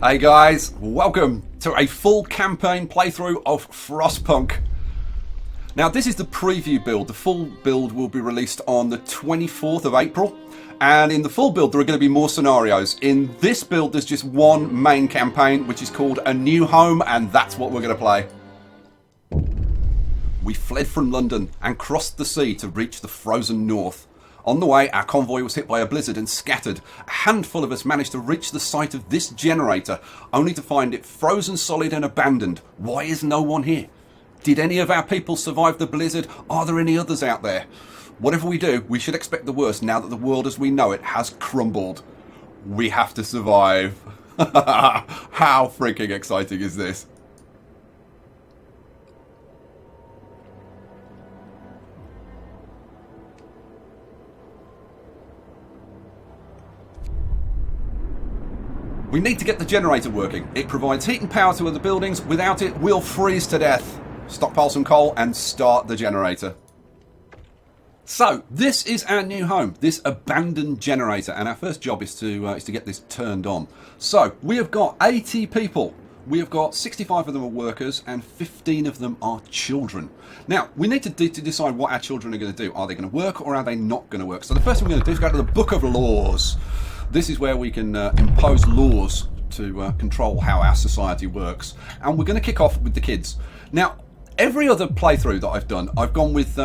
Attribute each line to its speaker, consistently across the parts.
Speaker 1: Hey guys, welcome to a full campaign playthrough of Frostpunk. Now this is the preview build. The full build will be released on the 24th of April. And in the full build there are going to be more scenarios. In this build there's just one main campaign which is called A New Home, and that's what we're going to play. We fled from London and crossed the sea to reach the frozen north. On the way, our convoy was hit by a blizzard and scattered. A handful of us managed to reach the site of this generator, only to find it frozen solid and abandoned. Why is no one here? Did any of our people survive the blizzard? Are there any others out there? Whatever we do, we should expect the worst now that the world as we know it has crumbled. We have to survive. How freaking exciting is this? We need to get the generator working. It provides heat and power to other buildings. Without it, we'll freeze to death. Stockpile some coal and start the generator. So, this is our new home, this abandoned generator, and our first job is to get this turned on. So, we have got 80 people. We have got 65 of them are workers and 15 of them are children. Now, we need to decide what our children are going to do. Are they going to work or are they not going to work? So the first thing we're going to do is go to the Book of Laws. This is where we can impose laws to control how our society works. And we're going to kick off with the kids. Now, every other playthrough that I've done, I've gone with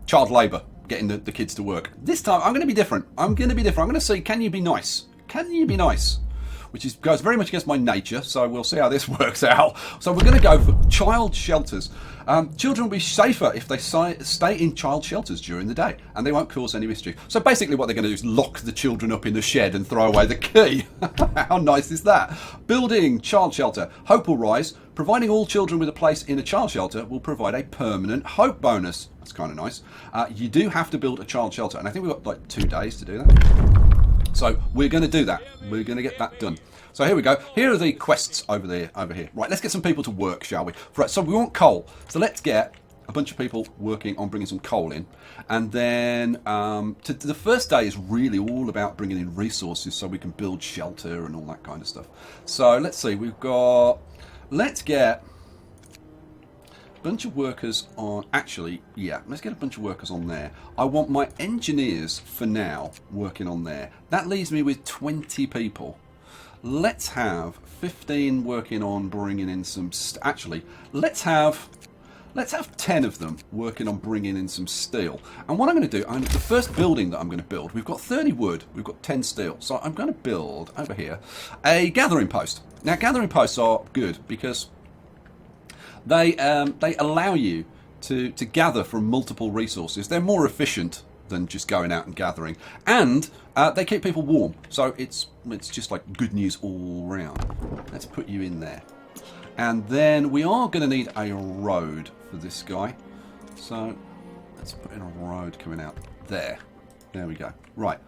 Speaker 1: child labour, getting the kids to work. This time, I'm going to be different. I'm going to see, can you be nice? Can you be nice? Which goes very much against my nature, so we'll see how this works out. So we're going to go for child shelters. Children will be safer if they stay in child shelters during the day, and they won't cause any mischief. So basically what they're going to do is lock the children up in the shed and throw away the key. How nice is that? Building child shelter. Hope will rise. Providing all children with a place in a child shelter will provide a permanent hope bonus. That's kind of nice. You do have to build a child shelter, and I think we've got like 2 days to do that. So we're going to do that. We're going to get that done. So here we go. Here are the quests over here. Right, let's get some people to work, shall we? Right, so we want coal. So let's get a bunch of people working on bringing some coal in. And then the first day is really all about bringing in resources so we can build shelter and all that kind of stuff. So let's see. Let's get a bunch of workers on, let's get a bunch of workers on there. I want my engineers for now working on there. That leaves me with 20 people. Let's have 15 working on bringing in some, let's have 10 of them working on bringing in some steel. And what I'm going to do, the first building that I'm going to build, we've got 30 wood, we've got 10 steel. So I'm going to build over here a gathering post. Now gathering posts are good because they allow you to gather from multiple resources. They're more efficient than just going out and gathering, and they keep people warm. So it's just like good news all round. Let's put you in there, and then we are going to need a road for this guy. So let's put in a road coming out there. There we go. Right,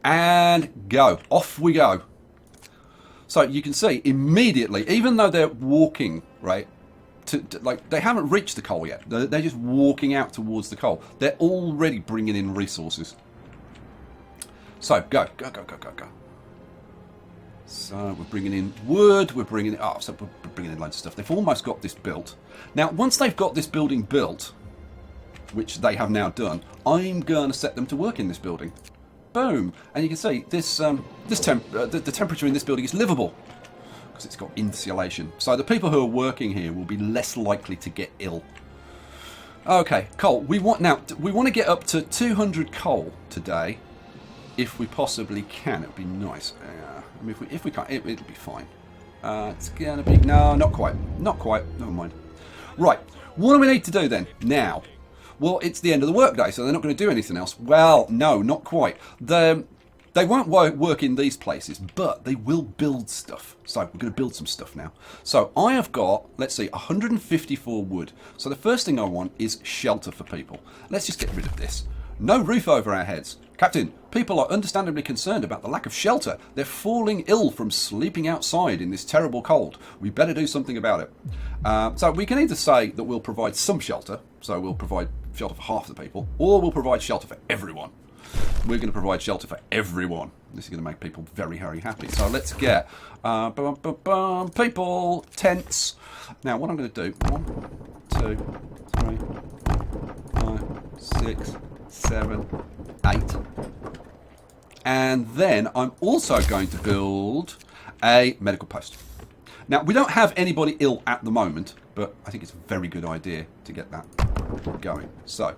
Speaker 1: and go. Off we go. So you can see immediately, even though they're walking, right, like they haven't reached the coal yet. They're just walking out towards the coal. They're already bringing in resources. So go. So we're bringing in wood. We're bringing in loads of stuff. They've almost got this built. Now, once they've got this building built, which they have now done, I'm going to set them to work in this building. Boom! And you can see this the temperature in this building is livable, because it's got insulation. So the people who are working here will be less likely to get ill. Okay, coal. We want to get up to 200 coal today, if we possibly can. It'd be nice. I mean, if we can't, it'll be fine. It's gonna be not quite. Never mind. Right. What do we need to do then now? Well, it's the end of the workday, so they're not going to do anything else. Well, no, not quite. They won't work in these places, but they will build stuff. So we're going to build some stuff now. So I have got, let's see, 154 wood. So the first thing I want is shelter for people. Let's just get rid of this. No roof over our heads. Captain, people are understandably concerned about the lack of shelter. They're falling ill from sleeping outside in this terrible cold. We better do something about it. So we can either say that we'll provide some shelter, so we'll provide shelter for half the people, or we'll provide shelter for everyone. We're going to provide shelter for everyone. This is going to make people very, very happy. So let's get people, tents. Now, what I'm going to do, 1, 2, 3, 5, 6, 7, 8. And then I'm also going to build a medical post. Now, we don't have anybody ill at the moment, but I think it's a very good idea to get that going. So,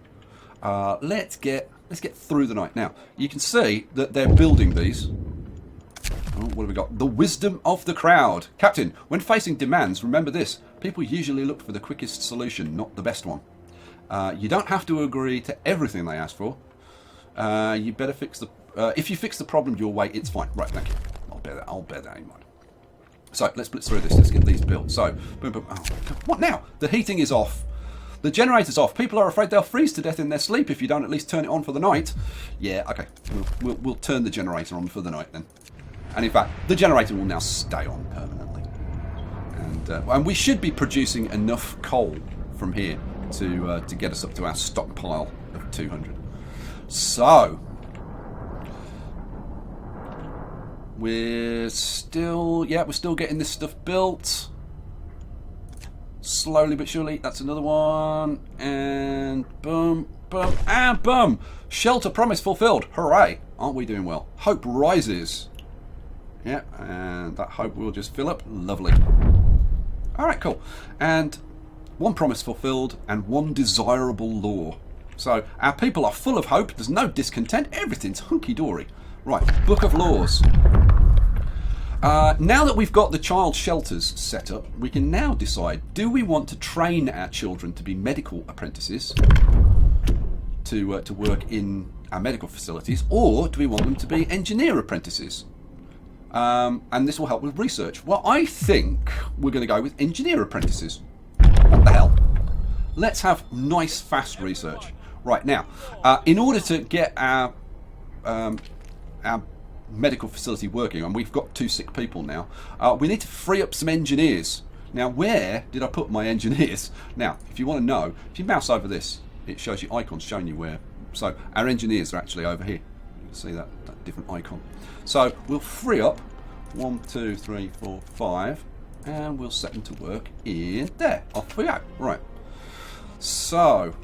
Speaker 1: let's get through the night. Now, you can see that they're building these. Oh, what have we got? The wisdom of the crowd. Captain, when facing demands, remember this. People usually look for the quickest solution, not the best one. You don't have to agree to everything they ask for. You better fix the... if you fix the problem your way, it's fine. Right, thank you. I'll bear that in mind. So, let's blitz through this. Let's get these built. So, boom, boom. Oh, what now? The heating is off. The generator's off. People are afraid they'll freeze to death in their sleep if you don't at least turn it on for the night. Yeah, okay. We'll turn the generator on for the night then. And in fact, the generator will now stay on permanently. And we should be producing enough coal from here to get us up to our stockpile of 200. So, we're still getting this stuff built. Slowly but surely. That's another one. And boom, boom, and boom. Shelter promise fulfilled. Hooray. Aren't we doing well? Hope rises. Yeah, and that hope will just fill up. Lovely. Alright, cool. And one promise fulfilled and one desirable law. So our people are full of hope. There's no discontent. Everything's hunky-dory. Right, Book of Laws. Now that we've got the child shelters set up, we can now decide, do we want to train our children to be medical apprentices to work in our medical facilities, or do we want them to be engineer apprentices? And this will help with research. Well, I think we're going to go with engineer apprentices. What the hell? Let's have nice, fast research. Right, now, in order to get our medical facility working, and we've got 2 sick people now, we need to free up some engineers. Now, where did I put my engineers? Now, if you want to know, if you mouse over this, it shows you icons showing you where. So our engineers are actually over here. You can see that different icon. So we'll free up 1, 2, 3, 4, 5, and we'll set them to work in there. Off we go. Right. So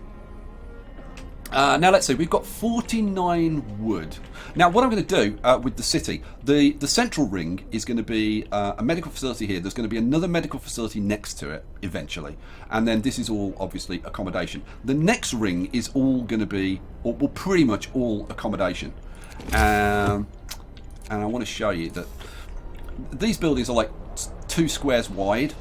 Speaker 1: now let's see. We've got 49 wood. Now, what I'm going to do with the city, the central ring is going to be a medical facility here. There's going to be another medical facility next to it eventually. And then this is all, obviously, accommodation. The next ring is all going to be, or well, pretty much all accommodation. And I want to show you that these buildings are like 2 squares wide.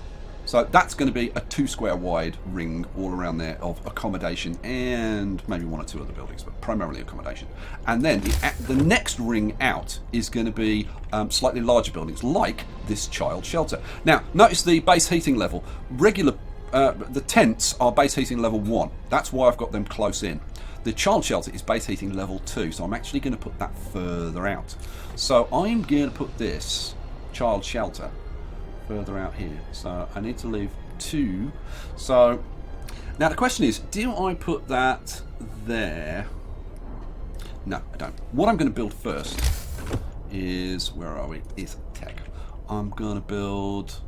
Speaker 1: So that's going to be a 2 square wide ring all around there of accommodation and maybe 1 or 2 other buildings, but primarily accommodation. And then the next ring out is going to be slightly larger buildings like this child shelter. Now, notice the base heating level. The tents are base heating level 1. That's why I've got them close in. The child shelter is base heating level 2, so I'm actually going to put that further out. So I'm going to put this child shelter further out here. So I need to leave 2. So now the question is, do I put that there? No, I don't. What I'm going to build first is, where are we? Is tech. I'm going to build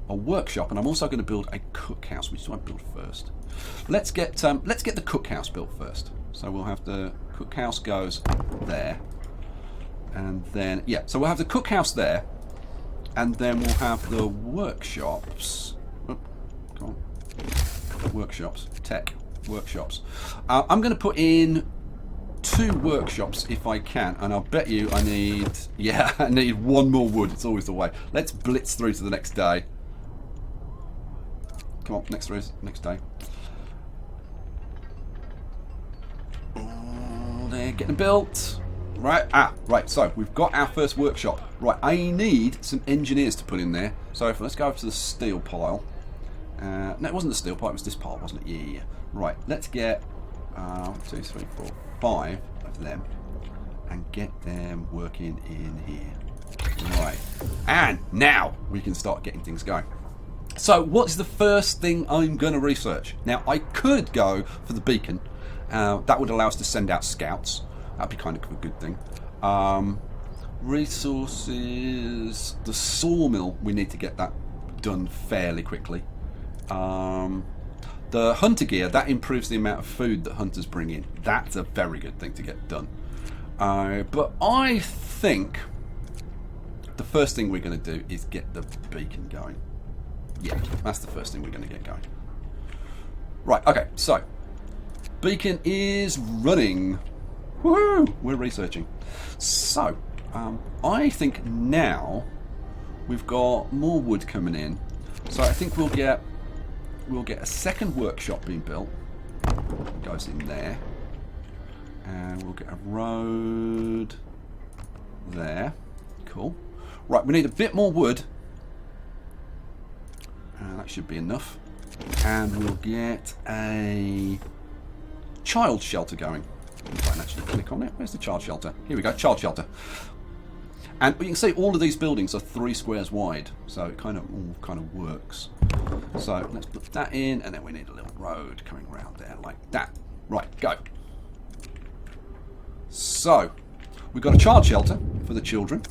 Speaker 1: a workshop, and I'm also going to build a cookhouse. Which do I build first? Let's get the cookhouse built first. So we'll have the cookhouse goes there, and then so we'll have the cookhouse there. And then we'll have the workshops. Oh, come on. Workshops. Tech. Workshops. I'm going to put in 2 workshops if I can. And I'll bet you I need 1 more wood. It's always the way. Let's blitz through to the next day. Come on, next day. Oh, they're getting built. Right, right, so we've got our first workshop. Right, I need some engineers to put in there. So let's go over to the steel pile. No, it wasn't the steel pile, it was this pile, wasn't it? Yeah. Right, let's get 1, 2, 3, 4, 5 of them and get them working in here. Right, and now we can start getting things going. So what's the first thing I'm going to research? Now, I could go for the beacon. That would allow us to send out scouts. That'd be kind of a good thing. Resources, the sawmill, we need to get that done fairly quickly. The hunter gear, that improves the amount of food that hunters bring in. That's a very good thing to get done. But I think the first thing we're going to do is get the beacon going. Yeah, that's the first thing we're going to get going. Right, okay, so beacon is running. Woohoo! We're researching. So, I think now we've got more wood coming in. So I think we'll get a second workshop being built. Goes in there. And we'll get a road there. Cool. Right, we need a bit more wood. That should be enough. And we'll get a child shelter going. I can actually click on it. Where's the child shelter? Here we go, child shelter. And you can see all of these buildings are 3 squares wide, so it all kind of works. So let's put that in, and then we need a little road coming around there like that. Right, go. So we've got a child shelter for the children.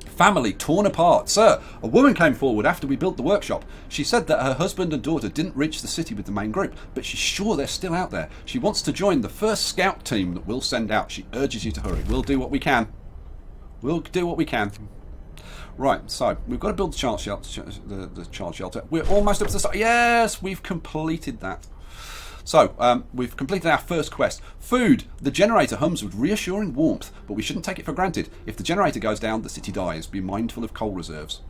Speaker 1: Family torn apart. Sir, a woman came forward after we built the workshop. She said that her husband and daughter didn't reach the city with the main group, but she's sure they're still out there. She wants to join the first scout team that we'll send out. She urges you to hurry. We'll do what we can. We'll do what we can. Right, so we've got to build the child shelter. The child shelter. We're almost up to the start. Yes, we've completed that. So, we've completed our first quest. Food. The generator hums with reassuring warmth, but we shouldn't take it for granted. If the generator goes down, the city dies. Be mindful of coal reserves.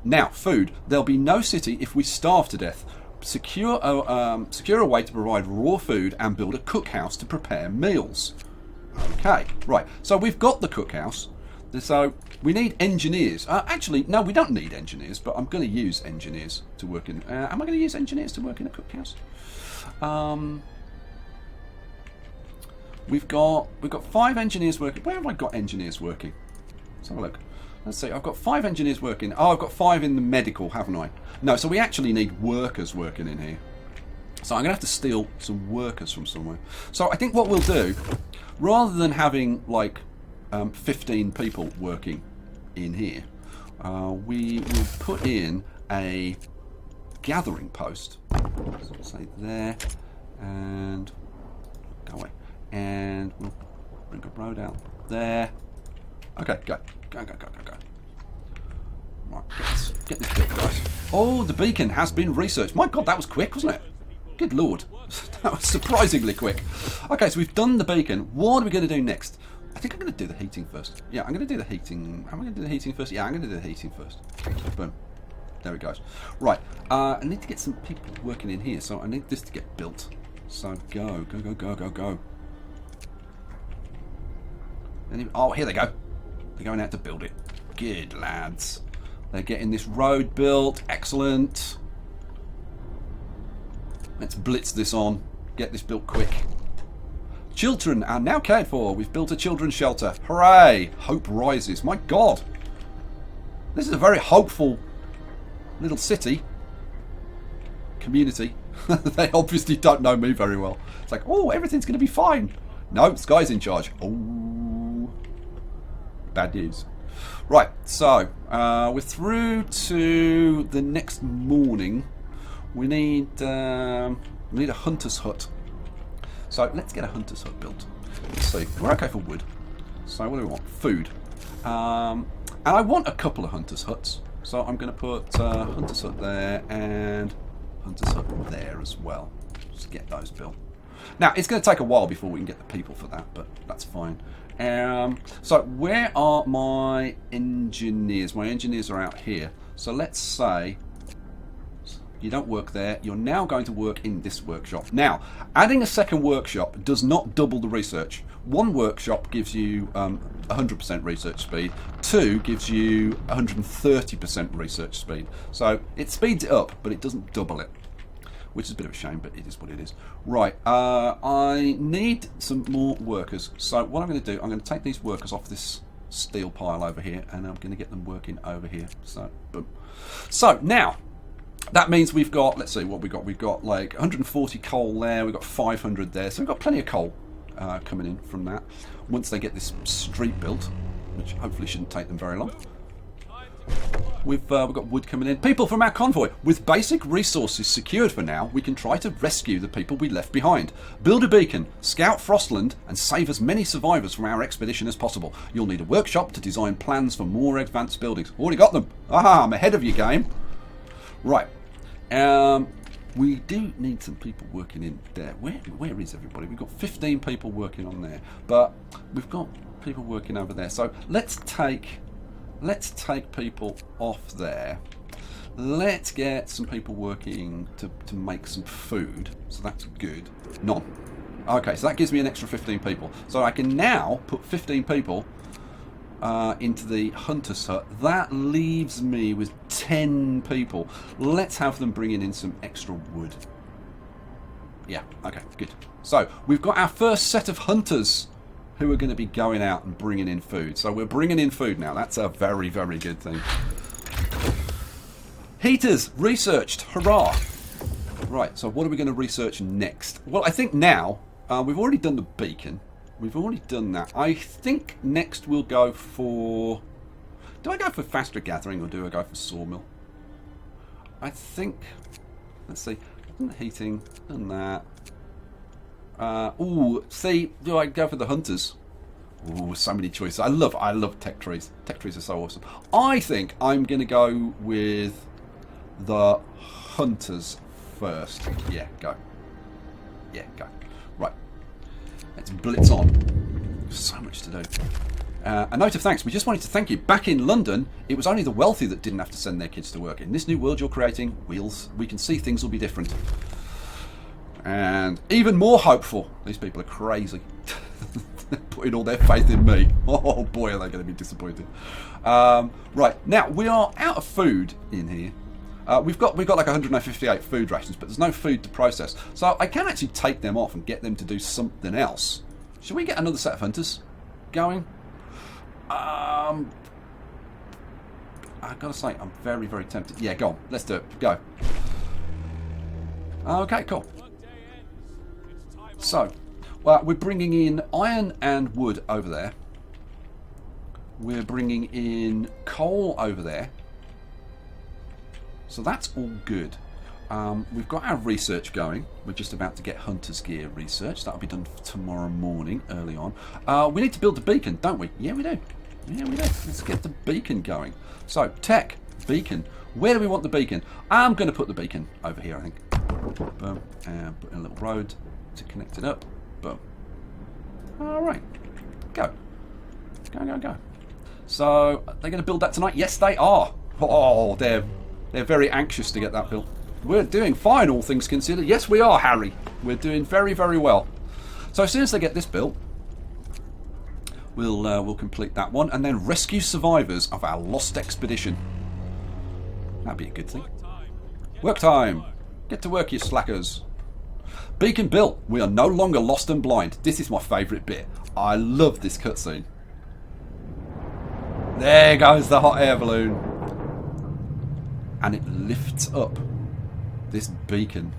Speaker 1: Now, food. There'll be no city if we starve to death. Secure a way to provide raw food and build a cookhouse to prepare meals. Okay, right. So we've got the cookhouse. So we need engineers. Actually, no, we don't need engineers, but I'm going to use engineers to work in... am I going to use engineers to work in a cookhouse? We've got 5 engineers working. Where have I got engineers working? Let's have a look. Let's see. I've got 5 engineers working. Oh, I've got 5 in the medical, haven't I? No, so we actually need workers working in here. So I'm going to have to steal some workers from somewhere. So I think what we'll do, rather than having like 15 people working in here, we will put in a gathering post. So we'll say there, and go away, and we'll bring a road out there. Okay, go. Right, get this built, guys. Oh, the beacon has been researched. My God, that was quick, wasn't it? Good Lord, that was surprisingly quick. Okay, so we've done the beacon. What are we going to do next? I think I'm going to do the heating first. Yeah, I'm going to do the heating. Am I going to do the heating first? Yeah, I'm going to do the heating first. Boom. There it goes. Right, I need to get some people working in here, so I need this to get built. So go. Oh, here they go. They're going out to build it. Good lads. They're getting this road built. Excellent. Let's blitz this on. Get this built quick. Children are now cared for. We've built a children's shelter. Hooray! Hope rises. My God. This is a very hopeful little city. Community. They obviously don't know me very well. It's like, oh, everything's going to be fine. No, Skye's in charge. Oh. Bad news. Right, so we're through to the next morning. We need a hunter's hut. So let's get a hunter's hut built. Let's see. We're okay for wood. So what do we want? Food. And I want a couple of hunter's huts. So I'm going to put hunter's hut there and hunter's hut there as well. Just get those built. Now, it's going to take a while before we can get the people for that, but that's fine. So where are my engineers? My engineers are out here. So let's say you don't work there. You're now going to work in this workshop. Now, adding a second workshop does not double the research. One workshop gives you 100% research speed. 2 gives you 130% research speed. So it speeds it up, but it doesn't double it, which is a bit of a shame, but it is what it is. Right, I need some more workers. So what I'm going to do, I'm going to take these workers off this steel pile over here, and I'm going to get them working over here. So, boom. So now, that means we've got, let's see what we've got. We've got like 140 coal there, we've got 500 there, so we've got plenty of coal. coming in from that. Once they get this street built, which hopefully shouldn't take them very long. We've got wood coming in. People from our convoy. With basic resources secured for now, we can try to rescue the people we left behind. Build a beacon, scout Frostland, and save as many survivors from our expedition as possible. You'll need a workshop to design plans for more advanced buildings. Already got them. Aha, I'm ahead of you, game. Right. We do need some people working in there. Where is everybody? We've got 15 people working on there, but we've got people working over there. So let's take people off there. Let's get some people working to make some food. So that's good. None. Okay, so that gives me an extra 15 people. So I can now put 15 people into the hunter's hut. That leaves me with 10 people. Let's have them bringing in some extra wood. Yeah, okay, good. So we've got our first set of hunters who are going to be going out and bringing in food. So we're bringing in food now. That's a very, very good thing. Heaters researched. Hurrah. Right, so what are we going to research next? Well, I think now we've already done the beacon. We've already done that. I think next we'll go for... Do I go for faster gathering or do I go for sawmill? I think... Let's see. Done heating. Done that. Ooh, see, do I go for the hunters? Ooh, so many choices. I love tech trees. Tech trees are so awesome. I think I'm going to go with the hunters first. Yeah, go. Yeah, go. Right. Let's blitz on. So much to do. A note of thanks. We just wanted to thank you. Back in London, it was only the wealthy that didn't have to send their kids to work. In this new world you're creating, we can see things will be different. And even more hopeful. These people are crazy. They're putting all their faith in me. Oh boy, are they going to be disappointed. Right, now we are out of food in here. We've got like 158 food rations, but there's no food to process. So I can actually take them off and get them to do something else. Should we get another set of hunters going? I've got to say, I'm very, very tempted. Yeah, go on. Let's do it. Go. Okay, cool. So, well, we're bringing in iron and wood over there. We're bringing in coal over there. So that's all good. We've got our research going. We're just about to get hunter's gear research. That'll be done tomorrow morning, early on. We need to build a beacon, don't we? Yeah, we do. Yeah, we do. Let's get the beacon going. So, tech, beacon. Where do we want the beacon? I'm going to put the beacon over here, I think. Boom. And put in a little road to connect it up. Boom. All right. Go. Go, go, go. So, are they going to build that tonight? Yes, they are. Oh, they're very anxious to get that built. We're doing fine, all things considered. Yes, we are, Harry. We're doing very, very well. So as soon as they get this built, we'll complete that one and then rescue survivors of our lost expedition. That'd be a good thing. Work time. Get to work, you slackers. Beacon built. We are no longer lost and blind. This is my favourite bit. I love this cutscene. There goes the hot air balloon. And it lifts up this beacon,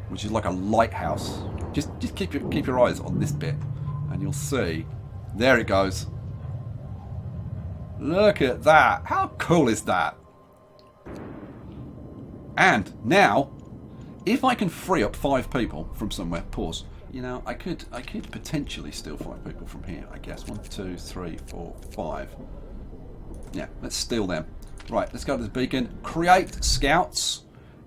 Speaker 1: which is like a lighthouse. Just keep your eyes on this bit, and you'll see. There it goes. Look at that! How cool is that? And now, if I can free up 5 people from somewhere, pause. You know, I could potentially steal 5 people from here. I guess 1, 2, 3, 4, 5. Yeah, let's steal them. Right, let's go to the beacon. Create scouts.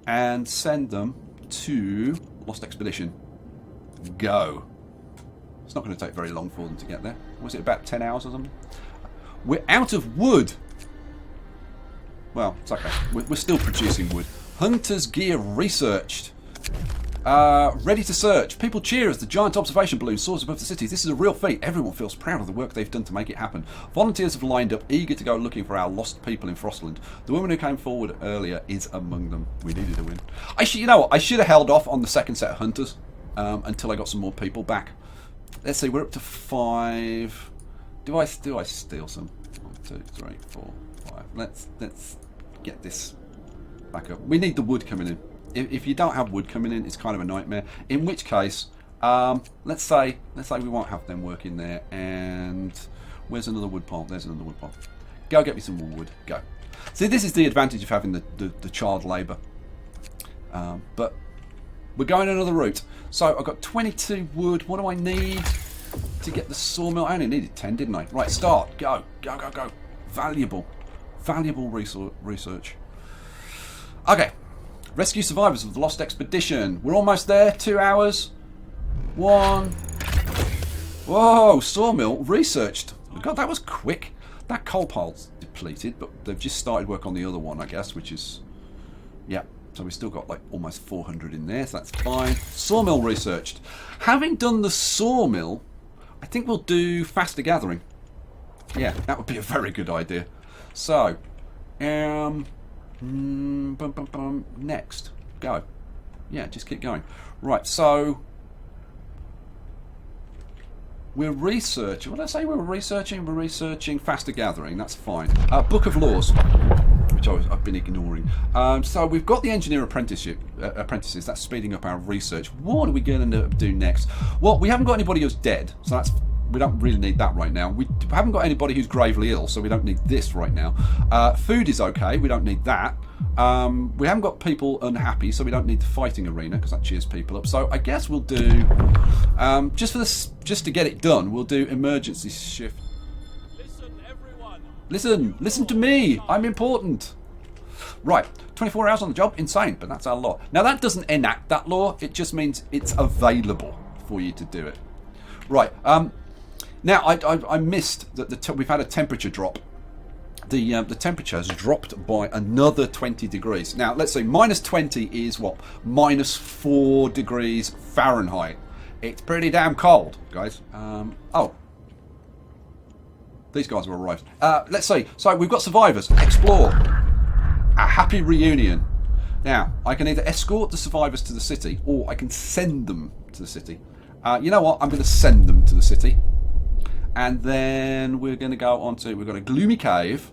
Speaker 1: And send them to Lost Expedition. Go. It's not going to take very long for them to get there. Was it about 10 hours or something? We're out of wood. Well, it's okay. We're still producing wood. Hunter's gear researched. Ready to search. People cheer as the giant observation balloon soars above the cities. This is a real feat. Everyone feels proud of the work they've done to make it happen. Volunteers have lined up, eager to go looking for our lost people in Frostland. The woman who came forward earlier is among them. We needed a win. You know what? I should have held off on the second set of hunters until I got some more people back. Let's see. We're up to 5. Do I steal some? 1, 2, 3, 4, 5. Let's get this back up. We need the wood coming in. If you don't have wood coming in, it's kind of a nightmare. In which case, Let's say we won't have them working there. And where's another wood pile? There's another wood pile. Go get me some more wood. Go. See, this is the advantage of having the child labour. But we're going another route. So I've got 22 wood. What do I need to get the sawmill? I only needed 10, didn't I? Right, start. Go. Go, go, go. Valuable research. Okay. Rescue survivors of the lost expedition. We're almost there. 2 hours. 1. Whoa, sawmill researched. God, that was quick. That coal pile's depleted, but they've just started work on the other one, I guess, which is... Yeah, so we've still got like almost 400 in there, so that's fine. Sawmill researched. Having done the sawmill, I think we'll do faster gathering. Yeah, that would be a very good idea. So, next. Go. Yeah, just keep going. Right, so... We're researching. What did I say we were researching? We're researching faster gathering. That's fine. Book of Laws, which I've been ignoring. So we've got the engineer apprentices. That's speeding up our research. What are we going to do next? Well, we haven't got anybody who's dead, so we don't really need that right now. We haven't got anybody who's gravely ill, so we don't need this right now. Food is okay. We don't need that. We haven't got people unhappy, so we don't need the fighting arena because that cheers people up. So I guess we'll do just to get it done. We'll do emergency shift.
Speaker 2: Listen, everyone.
Speaker 1: Listen to me. I'm important. Right, 24 hours on the job, insane, but that's our law. Now that doesn't enact that law. It just means it's available for you to do it. Right. Now I missed that we've had a temperature drop. The temperature has dropped by another 20 degrees. Now, let's see, minus 20 is what? Minus 4 degrees Fahrenheit. It's pretty damn cold, guys. Oh. These guys have arrived. Let's see. So, we've got survivors. Explore. A happy reunion. Now, I can either escort the survivors to the city, or I can send them to the city. You know what? I'm going to send them to the city. And then we're going to go on to... We've got a gloomy cave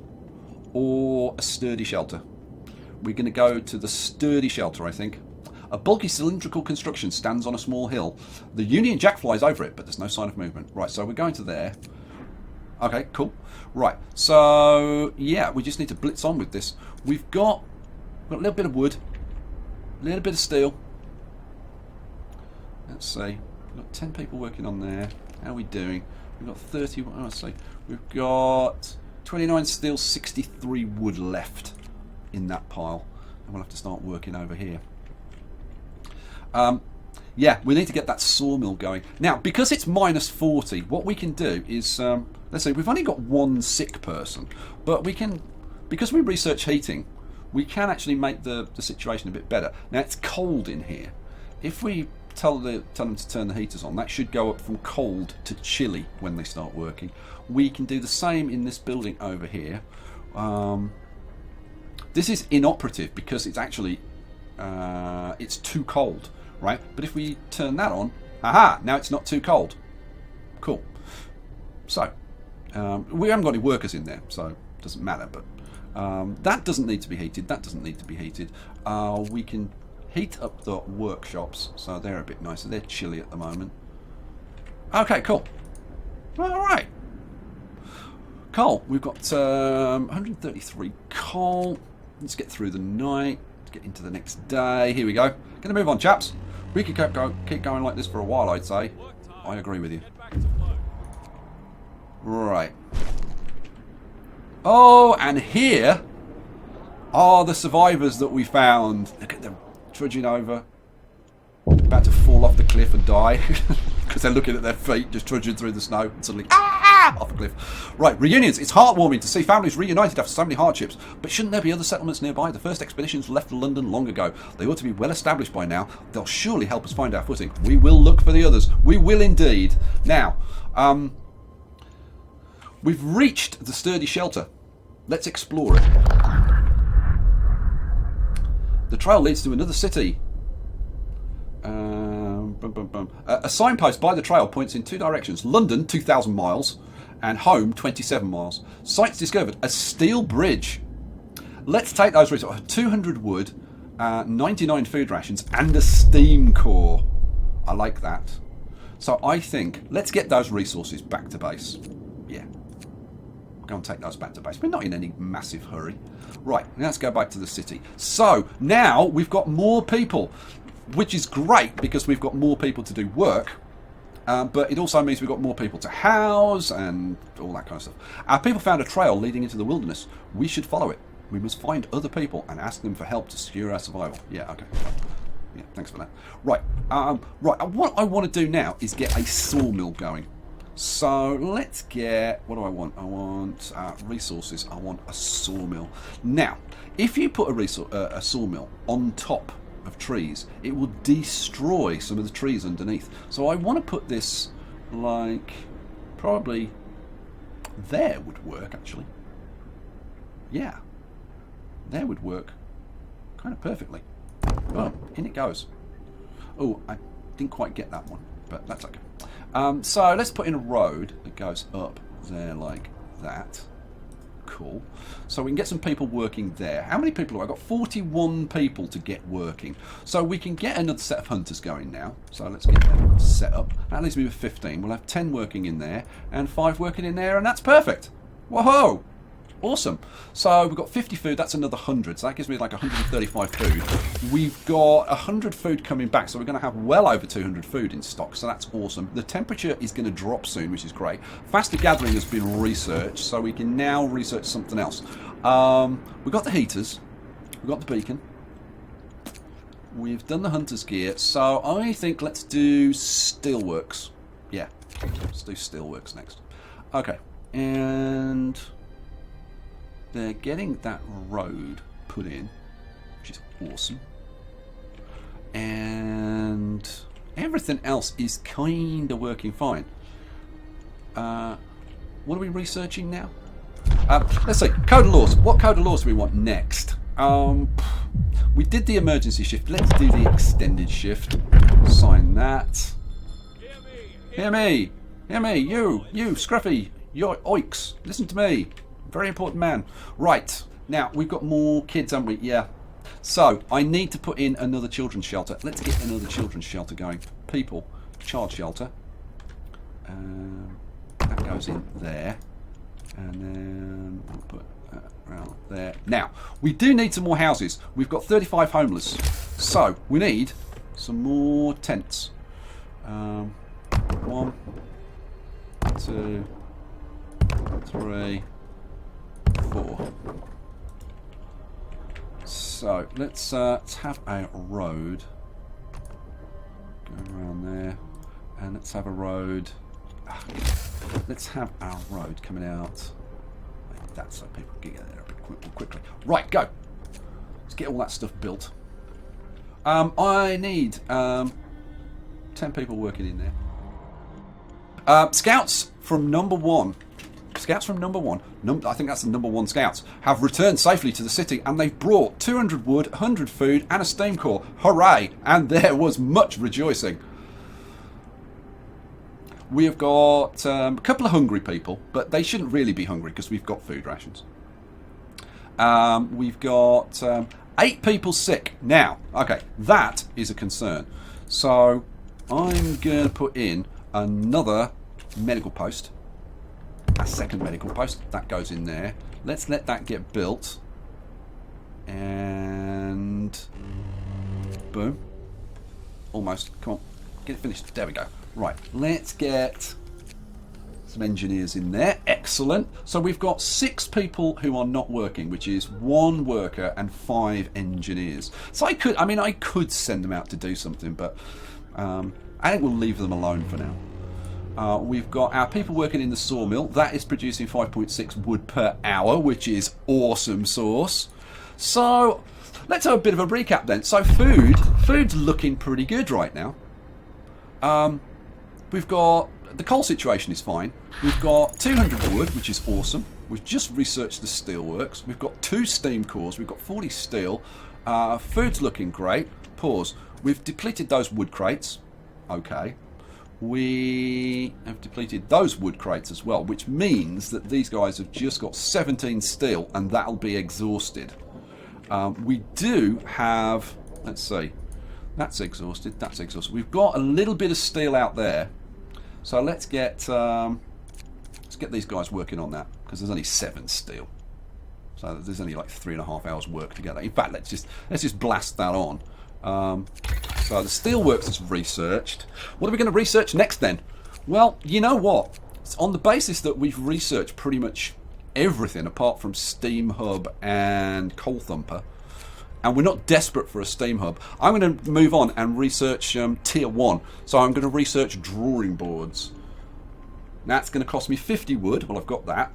Speaker 1: or a sturdy shelter. We're going to go to the sturdy shelter, I think. A bulky cylindrical construction stands on a small hill. The Union Jack flies over it, but there's no sign of movement. Right, so we're going to there. Okay, cool. Right, so, yeah, we just need to blitz on with this. We've got a little bit of wood, a little bit of steel. Let's see. We've got 10 people working on there. How are we doing? We've got 30, let's see. We've got 29 steel, 63 wood left in that pile. And we'll have to start working over here. Yeah, we need to get that sawmill going. Now, because it's minus 40, what we can do is, let's see, we've only got one sick person. But we can, because we research heating, we can actually make the situation a bit better. Now, it's cold in here. If we tell them to turn the heaters on, that should go up from cold to chilly when they start working. We can do the same in this building over here. This is inoperative because it's actually it's too cold, right? But if we turn that on, aha, now it's not too cold. Cool. So we haven't got any workers in there, so it doesn't matter. But that doesn't need to be heated. That doesn't need to be heated. We can heat up the workshops, so they're a bit nicer. They're chilly at the moment. Okay, cool. All right. Coal. We've got 133 coal. Let's get through the night. Let's get into the next day. Here we go. Gonna move on, chaps. We could keep going like this for a while, I'd say. I agree with you. Right. Oh, and here are the survivors that we found. Look at them trudging over. About to fall off the cliff and die. Because they're looking at their feet, just trudging through the snow. And suddenly, off a cliff. Right, reunions. It's heartwarming to see families reunited after so many hardships. But shouldn't there be other settlements nearby? The first expeditions left London long ago. They ought to be well established by now. They'll surely help us find our footing. We will look for the others. We will indeed. Now, we've reached the sturdy shelter. Let's explore it. The trail leads to another city. A signpost by the trail points in two directions. London, 2,000 miles, and home, 27 miles. Sites discovered. A steel bridge. Let's take those resources. 200 wood, 99 food rations, and a steam core. I like that. So I think let's get those resources back to base. Yeah. Go and take those back to base. We're not in any massive hurry. Right, let's go back to the city. So now we've got more people, which is great because we've got more people to do work. But it also means we've got more people to house and all that kind of stuff. Our people found a trail leading into the wilderness. We should follow it. We must find other people and ask them for help to secure our survival. Yeah, okay. Yeah, thanks for that. Right, what I want to do now is get a sawmill going. So let's get, what do I want? I want resources. I want a sawmill. Now, if you put a sawmill on top of trees, it will destroy some of the trees underneath. So I want to put this like probably there would work actually. Yeah, there would work kind of perfectly. Boom, in it goes. Oh, I didn't quite get that one, but that's okay. So let's put in a road that goes up there like that. Cool. So we can get some people working there. How many people have I got? 41 people to get working. So we can get another set of hunters going now. So let's get them set up. That leaves me with 15. We'll have 10 working in there and 5 working in there, and that's perfect. Whoa! Awesome. So we've got 50 food. That's another 100. So that gives me like 135 food. We've got 100 food coming back. So we're going to have well over 200 food in stock. So that's awesome. The temperature is going to drop soon, which is great. Faster gathering has been researched. So we can now research something else. We've got the heaters. We've got the beacon. We've done the hunter's gear. So I think let's do steelworks. Yeah. Let's do steelworks next. Okay. And they're getting that road put in, which is awesome. And everything else is kind of working fine. What are we researching now? Let's see, code of laws. What code of laws do we want next? We did the emergency shift. Let's do the extended shift. Sign that. Hear me. Hear me. You, Scruffy. You're oiks. Listen to me. Very important man. Right, now we've got more kids, haven't we? Yeah. So I need to put in another children's shelter. Let's get another children's shelter going. People, child shelter. That goes in there. And then we'll put that around there. Now, we do need some more houses. We've got 35 homeless. So we need some more tents. 1, 2, 3, 4. So let's have a road go around there, and let's have a road. Let's have our road coming out like that, so people can get there a bit more quickly. Right, go. Let's get all that stuff built. I need 10 people working in there. Scouts from number 1. Scouts from number 1, I think that's the number 1 scouts, have returned safely to the city, and they've brought 200 wood, 100 food, and a steam core. Hooray! And there was much rejoicing. We have got a couple of hungry people, but they shouldn't really be hungry because we've got food rations. We've got 8 people sick. Now, okay, that is a concern. So I'm going to put in another medical post. A second medical post. That goes in there. Let's let that get built. And boom. Almost. Come on. Get it finished. There we go. Right. Let's get some engineers in there. Excellent. So we've got 6 people who are not working, which is 1 worker and 5 engineers. So I could send them out to do something, but I think we'll leave them alone for now. We've got our people working in the sawmill. That is producing 5.6 wood per hour, which is awesome sauce. So let's have a bit of a recap then. So food's looking pretty good right now. We've got the coal situation is fine. We've got 200 wood, which is awesome. We've just researched the steelworks. We've got 2 steam cores. We've got 40 steel. Food's looking great. Pause. We've depleted those wood crates. Okay. We have depleted those wood crates as well, which means that these guys have just got 17 steel, and that'll be exhausted. We do have, let's see, that's exhausted, that's exhausted. We've got a little bit of steel out there. So let's get these guys working on that, because there's only 7 steel. So there's only like 3.5 hours work together. In fact, let's just blast that on. So the steelworks is researched. What are we going to research next then? Well, you know what? It's on the basis that we've researched pretty much everything apart from Steam Hub and Coal Thumper, and we're not desperate for a Steam Hub. I'm going to move on and research Tier 1. So I'm going to research drawing boards. That's going to cost me 50 wood. Well, I've got that.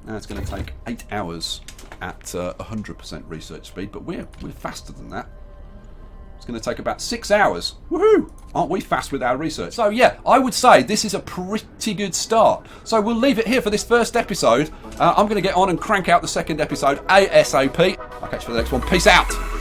Speaker 1: Now it's going to take 8 hours at 100% research speed, but we're faster than that. It's going to take about 6 hours. Woohoo! Aren't we fast with our research? So yeah, I would say this is a pretty good start. So we'll leave it here for this first episode. I'm going to get on and crank out the second episode ASAP. I'll catch you for the next one. Peace out!